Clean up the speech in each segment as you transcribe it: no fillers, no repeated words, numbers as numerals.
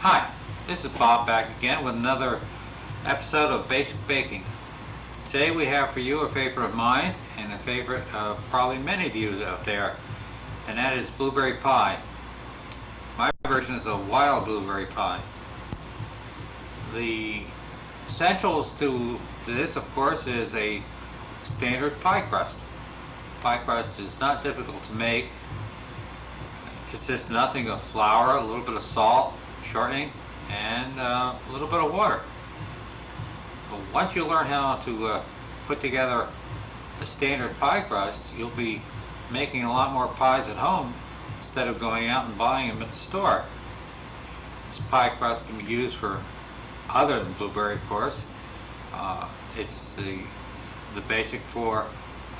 Hi, this is Bob back again with another episode of Basic Baking. Today we have for you a favorite of mine and a favorite of probably many of you out there, and that is blueberry pie. My version is a wild blueberry pie. The essentials to this, of course, is a standard pie crust. Pie crust is not difficult to make. It's just nothing of flour, a little bit of salt, shortening, and a little bit of water. So once you learn how to put together a standard pie crust, you'll be making a lot more pies at home instead of going out and buying them at the store. This pie crust can be used for other than blueberry, of course. It's the basic for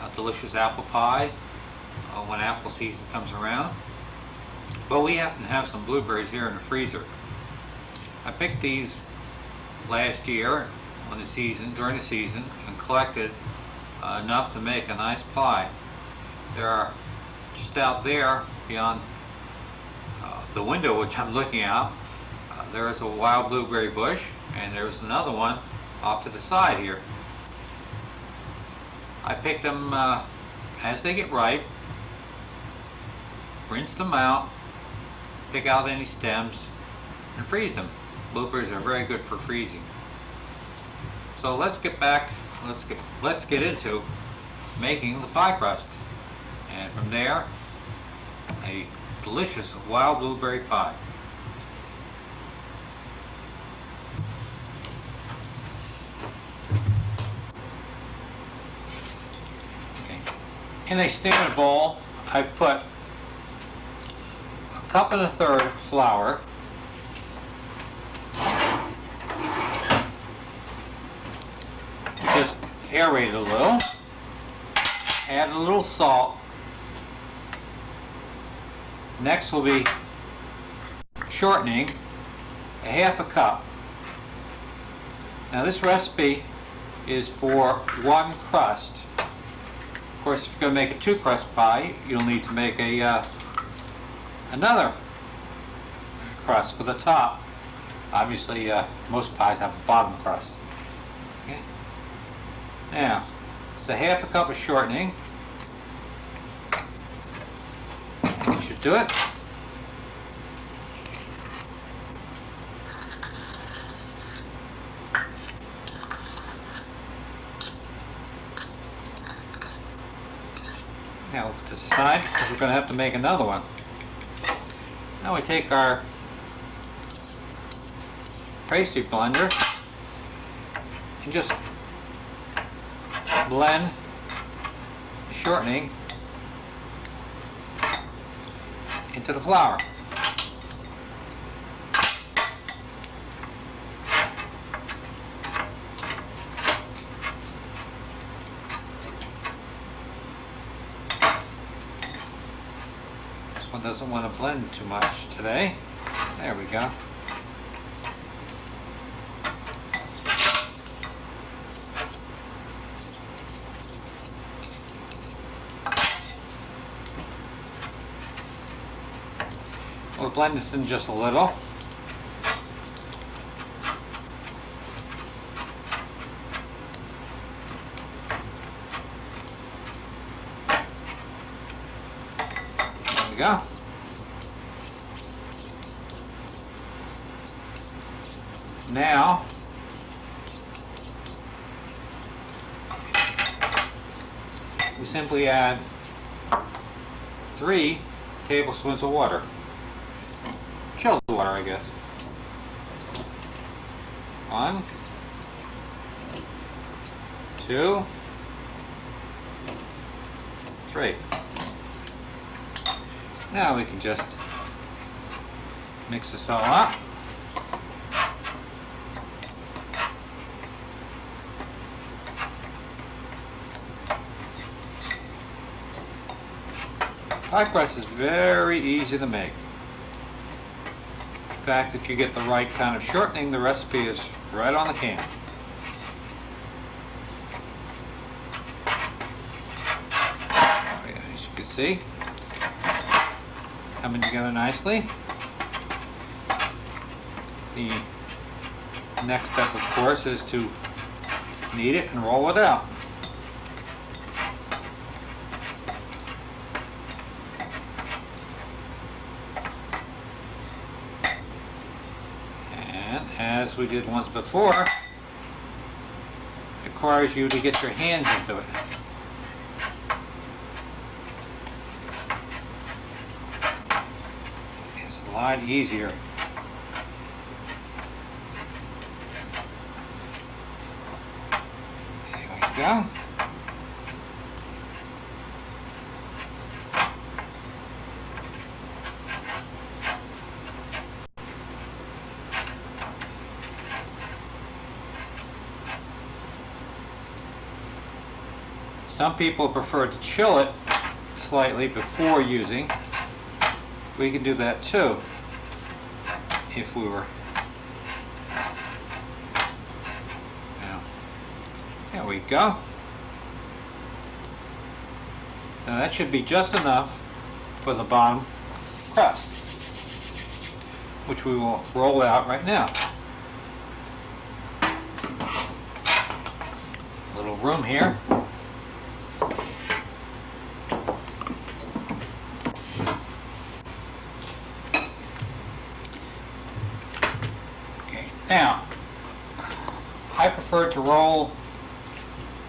a delicious apple pie when apple season comes around. But we happen to have some blueberries here in the freezer. I picked these last year during the season, and collected enough to make a nice pie. There are just out there beyond the window which I'm looking out, there is a wild blueberry bush, and there's another one off to the side here. I pick them as they get ripe, rinse them out, pick out any stems, and freeze them. Blueberries are very good for freezing. So let's get into making the pie crust, and from there a delicious wild blueberry pie. Okay. In a standard bowl, I've put a cup and a third flour, just aerate it a little, add a little salt. Next will be shortening, a half a cup. Now this recipe is for one crust. Of course, if you're going to make a two crust pie, you'll need to make another crust for the top. Obviously, most pies have a bottom crust. Okay. Now, it's a half a cup of shortening. Should do it. Now we'll put this aside because we're going to have to make another one. Now we take our pastry blender and just blend the shortening into the flour. This one doesn't want to blend too much today. There we go. We'll blend this in just a little. There we go. Now, we simply add 3 tablespoons of water. Chilled water, I guess. 1, 2, 3. Now we can just mix this all up. Pie crust is very easy to make. In fact, if you get the right kind of shortening, the recipe is right on the can. As you can see, coming together nicely. The next step, of course, is to knead it and roll it out. And as we did once before, it requires you to get your hands into it. It's a lot easier. There we go. Some people prefer to chill it slightly before using. We can do that too, if we were. Now, there we go. Now that should be just enough for the bottom crust, which we will roll out right now. A little room here. Now, I prefer to roll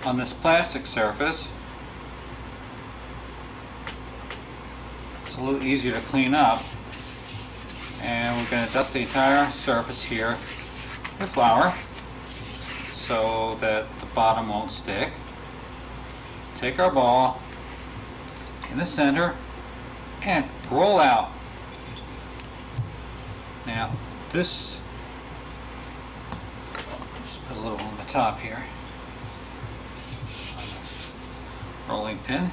on this plastic surface. It's a little easier to clean up. And we're going to dust the entire surface here with flour so that the bottom won't stick. Take our ball in the center and roll out. Now, this a little on the top here, rolling pin.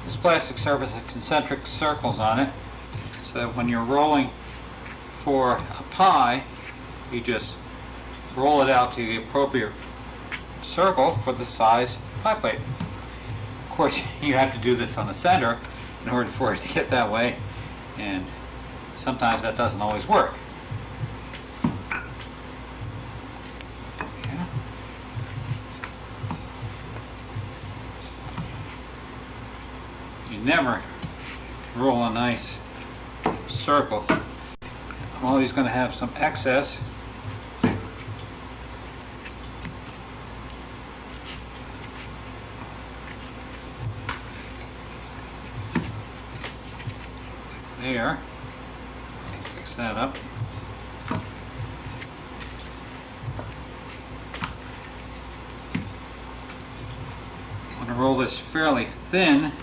This plastic surface has concentric circles on it, so that when you're rolling for a pie, you just roll it out to the appropriate circle for the size pie plate. Of course, you have to do this on the center in order for it to get that way, and sometimes that doesn't always work. You never roll a nice circle. I'm always going to have some excess. There. Fix that up. I'm going to roll this fairly thin.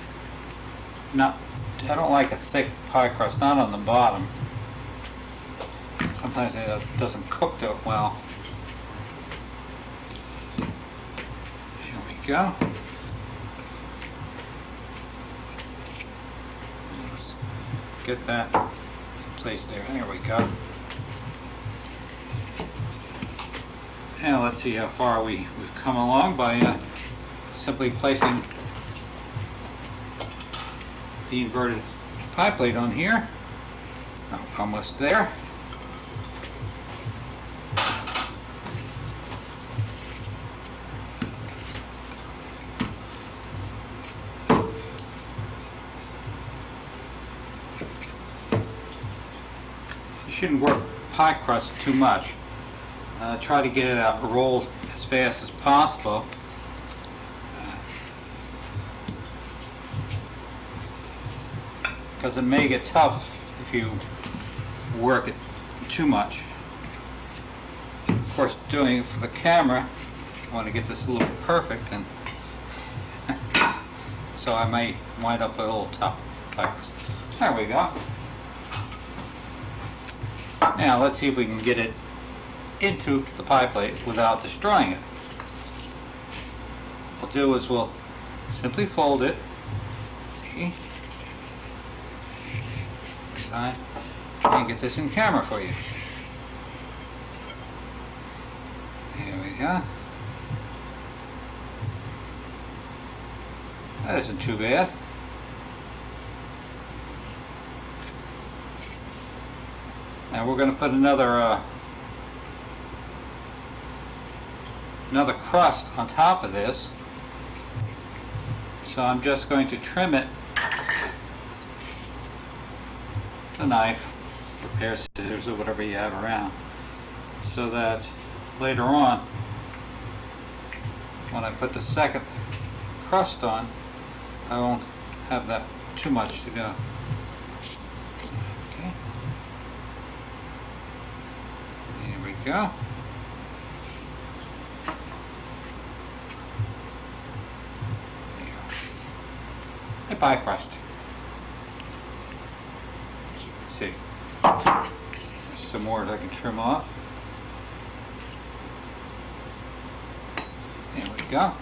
I don't like a thick pie crust, not on the bottom. Sometimes it doesn't cook that well. Here we go. Let's get that placed there. There we go. Now let's see how far we've come along by simply placing the inverted pie plate on here. Oh, almost there. You shouldn't work pie crust too much. Try to get it out rolled as fast as possible. Because it may get tough if you work it too much. Of course, doing it for the camera, I want to get this a little perfect, and so I may wind up with a little tough pie crust. There we go. Now let's see if we can get it into the pie plate without destroying it. What we'll do is we'll simply fold it. See? And get this in camera for you. Here we go. That isn't too bad. Now we're going to put another crust on top of this. So I'm just going to trim it with a knife, or pair of scissors, or whatever you have around, so that later on, when I put the second crust on, I won't have that too much to go. Okay. Here we go. A pie crust. As you can see. There's some more that I can trim off. There we go.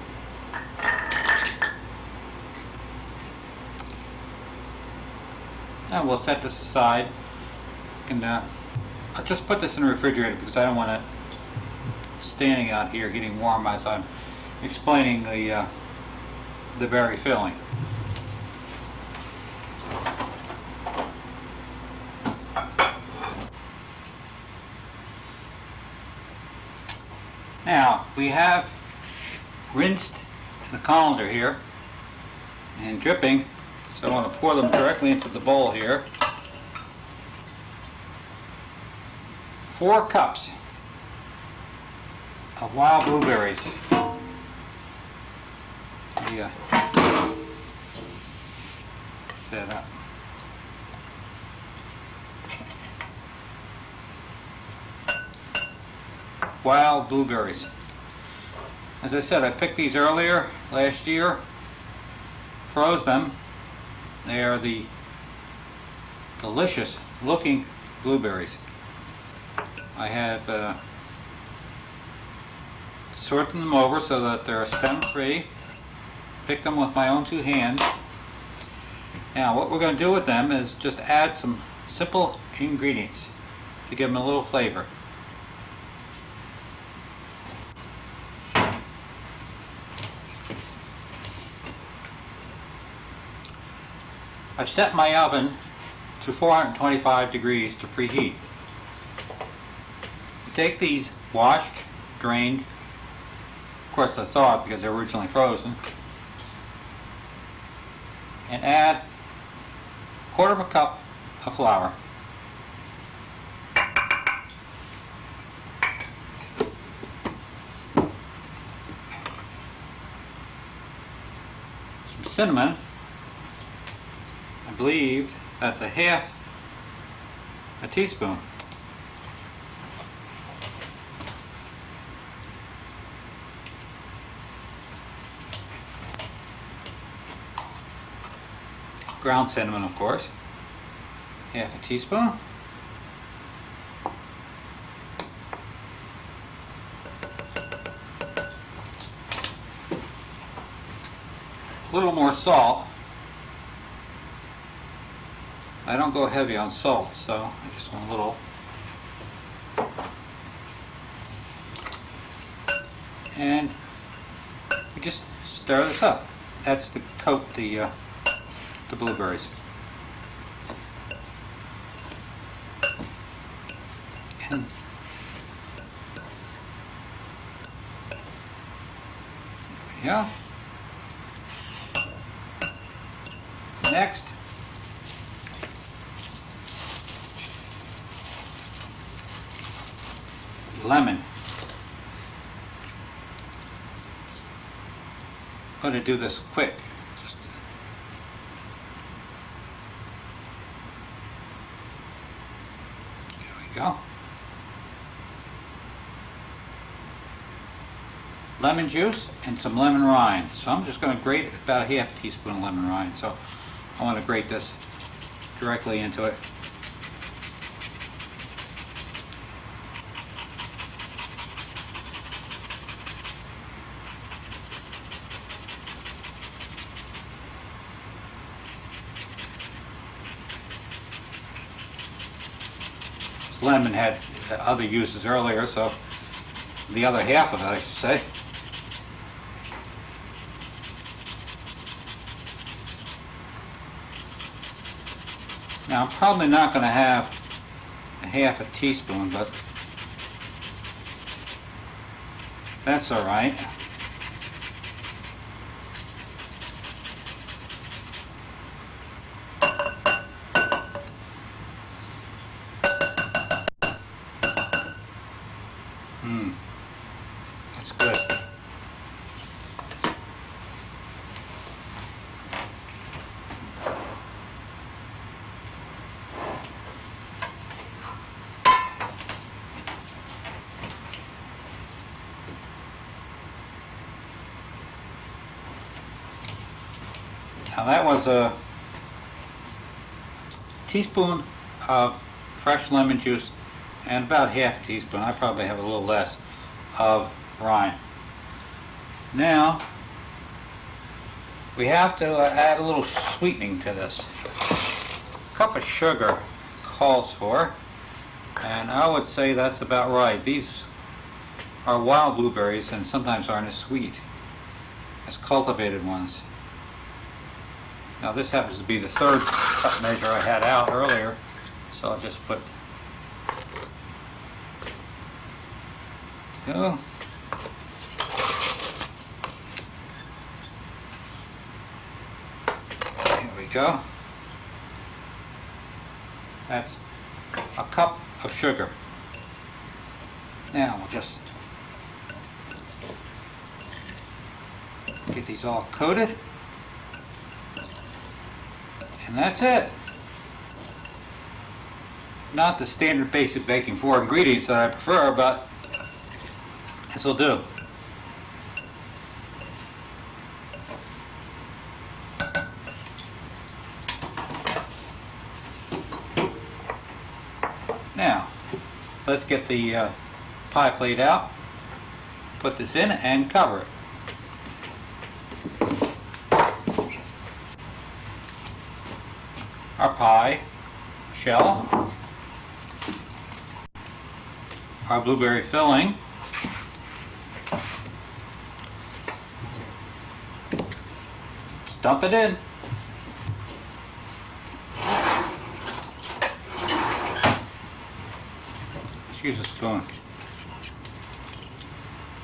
Now we'll set this aside. And I'll just put this in the refrigerator because I don't want it standing out here getting warm as I'm explaining the berry filling. Now we have rinsed the colander here and dripping, so I want to pour them directly into the bowl here. 4 cups of wild blueberries. Yeah. That up. Wild blueberries. As I said, I picked these earlier last year, froze them. They are the delicious looking blueberries. I have sorted them over so that they're stem free. Picked them with my own 2 hands. Now what we're going to do with them is just add some simple ingredients to give them a little flavor. I've set my oven to 425 degrees to preheat. You take these washed, drained, of course they're thawed because they're originally frozen, and add 1/4 cup of flour. Some cinnamon. I believe that's 1/2 teaspoon. Ground cinnamon, of course. 1/2 teaspoon. A little more salt. I don't go heavy on salt, so I just want a little. And we just stir this up. That's to coat the blueberries. And there we go. Next, lemon. I'm going to do this quick. There we go. Lemon juice and some lemon rind. So I'm just going to grate about 1/2 teaspoon of lemon rind. So I want to grate this directly into it. This lemon had other uses earlier, so the other half of it, I should say. Now I'm probably not going to have half a teaspoon, but that's all right. That's good. Now that was a teaspoon of fresh lemon juice and about half a teaspoon, I probably have a little less, of rind. Now we have to add a little sweetening to this. A cup of sugar calls for, and I would say that's about right. These are wild blueberries and sometimes aren't as sweet as cultivated ones. Now this happens to be the third cup measure I had out earlier, so I'll just put, go. There we go. That's a cup of sugar. Now we'll just get these all coated. And that's it. Not the standard basic baking 4 ingredients that I prefer, but this will do. Now, let's get the pie plate out, put this in and cover it. Our pie shell, our blueberry filling, let's dump it in. Let's use a spoon.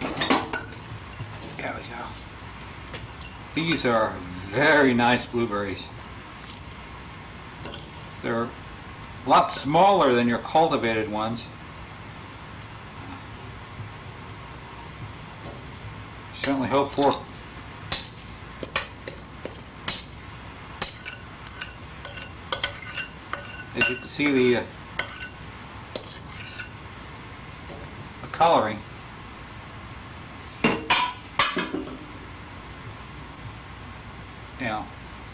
There we go. These are very nice blueberries. They're a lot smaller than your cultivated ones. Certainly hope for. As you can see, the coloring. Now,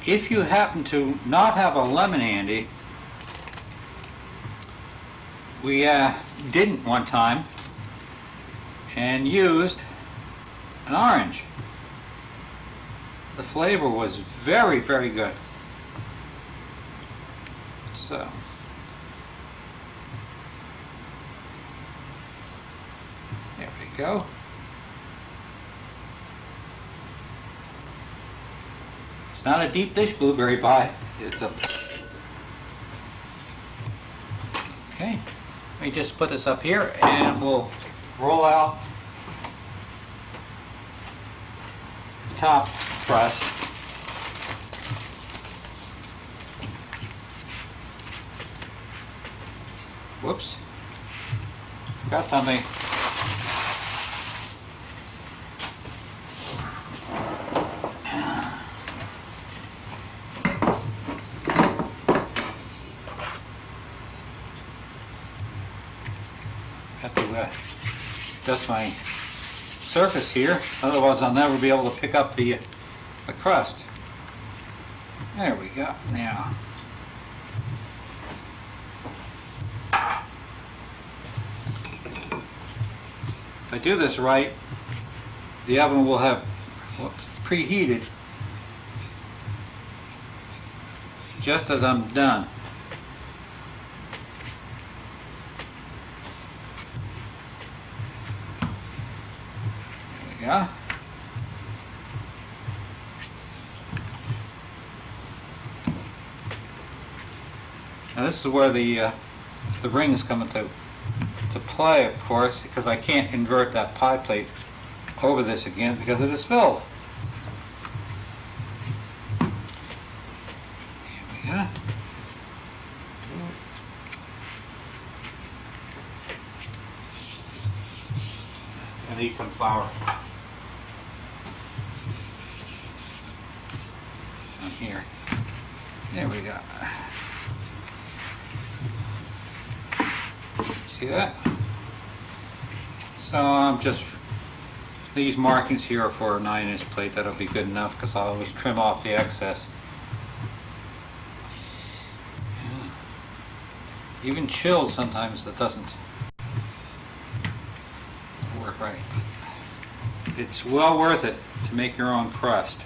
if you happen to not have a lemon handy, we didn't one time and used an orange. The flavor was very, very good. So, there we go. It's not a deep dish blueberry pie. It's a... Okay. Let me just put this up here and we'll roll out the top crust. Whoops. Got something. Have to dust my surface here, otherwise I'll never be able to pick up the crust. There we go. Now, if I do this right, the oven will have preheated just as I'm done. Yeah. Now this is where the the rings come into play, of course, because I can't invert that pie plate over this again because it is filled. Here we go. I need some flour. On here. There we go. See that? So I'm just, these markings here are for a 9-inch plate. That'll be good enough because I'll always trim off the excess. Even chilled sometimes that doesn't work right. It's well worth it to make your own crust.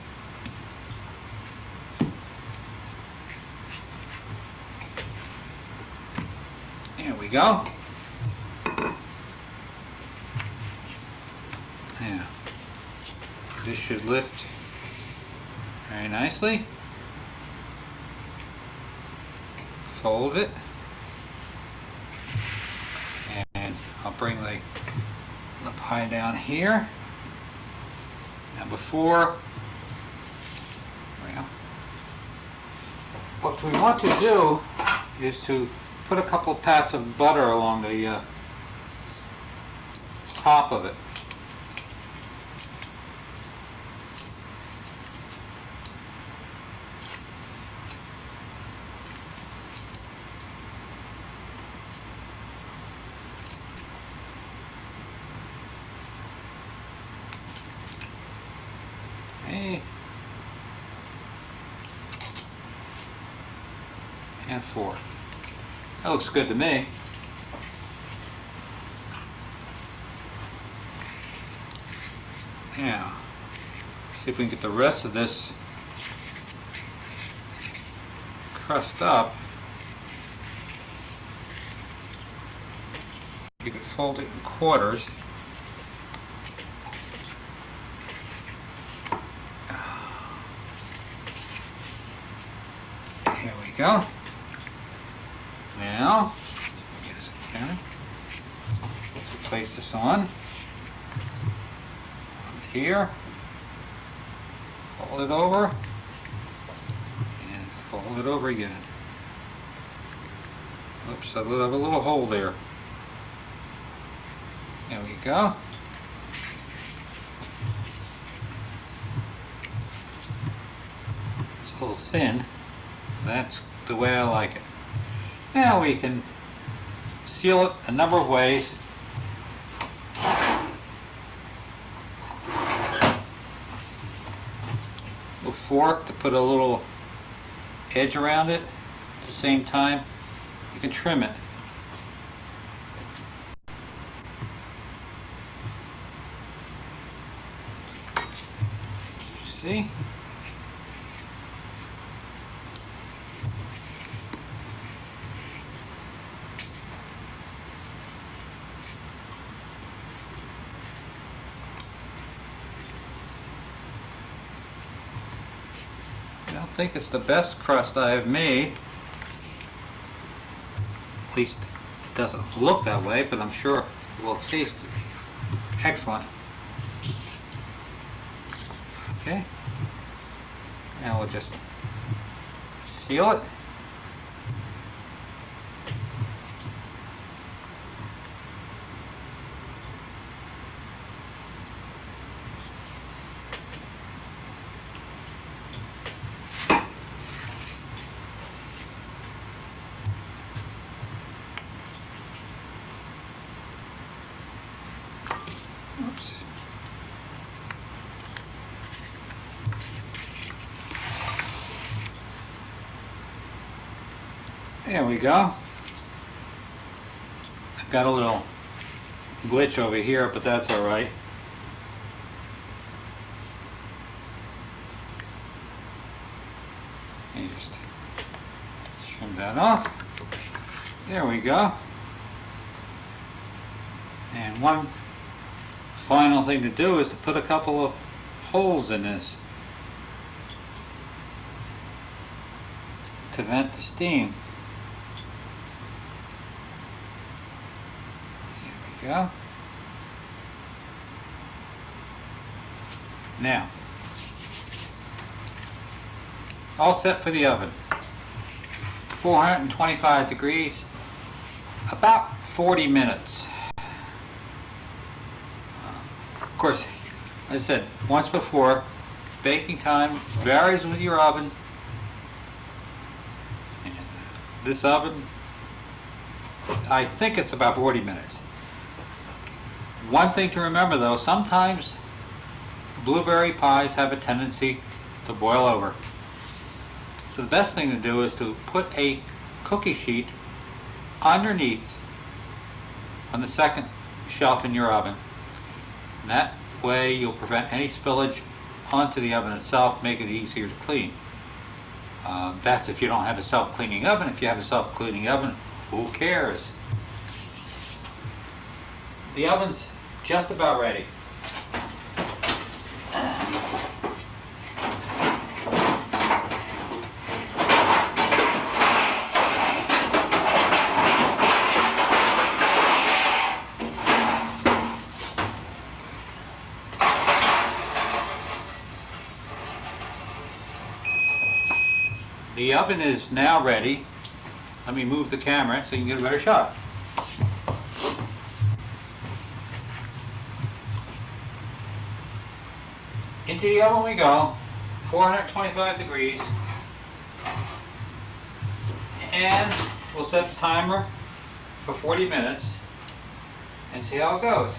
There we go. Now, this should lift very nicely. Fold it. And I'll bring the pie down here. Now before, well, what we want to do is to put a couple of pats of butter along the top of it. Okay. And 4. That looks good to me. Now, see if we can get the rest of this crust up. You can fold it in quarters. Here we go. Now, let's place this on. It's here. Fold it over. And fold it over again. Oops, I have a little hole there. There we go. It's a little thin. That's the way I like it. Now we can seal it a number of ways. A fork to put a little edge around it. At the same time, you can trim it. See? I don't think it's the best crust I have made. At least it doesn't look that way, but I'm sure it will taste excellent. Okay. Now we'll just seal it. Oops. There we go. I've got a little glitch over here, but that's all right. You just trim that off. There we go. And one final thing to do is to put a couple of holes in this to vent the steam. go. Now, all set for the oven. 425 degrees, about 40 minutes. Of course, as I said once before, baking time varies with your oven. This oven, I think it's about 40 minutes. One thing to remember though, sometimes blueberry pies have a tendency to boil over. So the best thing to do is to put a cookie sheet underneath on the second shelf in your oven. And that way you'll prevent any spillage onto the oven itself, make it easier to clean. That's if you don't have a self-cleaning oven. If you have a self-cleaning oven, who cares? The oven's just about ready. The oven is now ready. Let me move the camera so you can get a better shot. Into the oven we go, 425 degrees. And we'll set the timer for 40 minutes and see how it goes.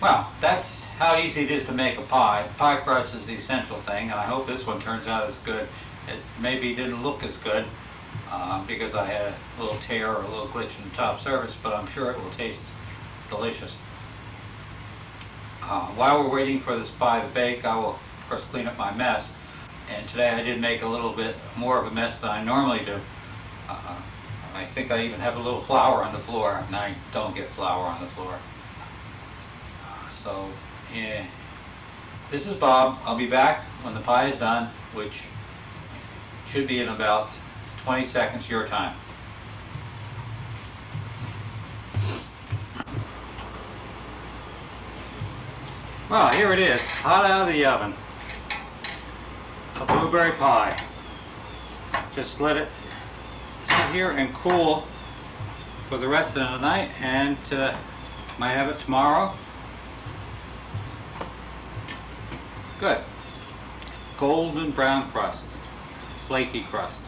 Well, that's how easy it is to make a pie. Pie crust is the essential thing, and I hope this one turns out as good. It maybe didn't look as good because I had a little tear or a little glitch in the top surface, but I'm sure it will taste delicious. While we're waiting for this pie to bake, I will, of course, clean up my mess. And today I did make a little bit more of a mess than I normally do. I think I even have a little flour on the floor, and I don't get flour on the floor. So, yeah. This is Bob. I'll be back when the pie is done, which should be in about 20 seconds your time. Well, here it is, hot out of the oven. A blueberry pie. Just let it sit here and cool for the rest of the night, and might have it tomorrow. Good. Golden brown crust. Flaky crust.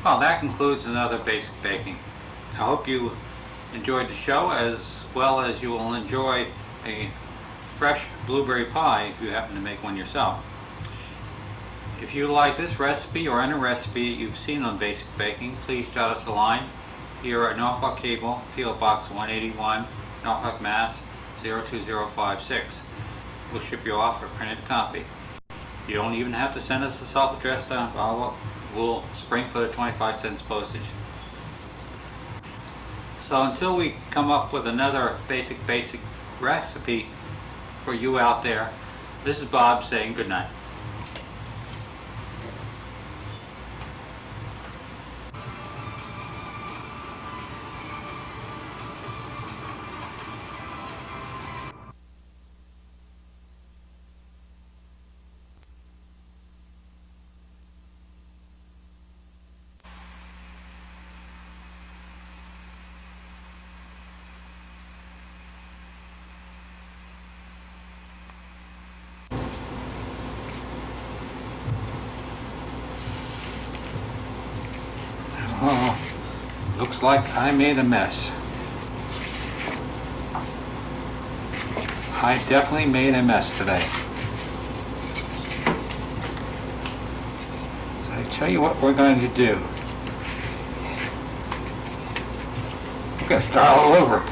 Well, that concludes another basic baking. I hope you enjoyed the show as well as you will enjoy a fresh blueberry pie if you happen to make one yourself. If you like this recipe or any recipe you've seen on Basic Baking, please jot us a line here at Norfolk Cable, P.O. Box 181, Norfolk, Mass. 02056. We'll ship you off a printed copy. You don't even have to send us a self-addressed envelope. We'll spring for the 25 cents postage. So until we come up with another basic recipe for you out there, this is Bob saying good night. Oh, looks like I made a mess. I definitely made a mess today. So I tell you what we're going to do. We're going to start all over.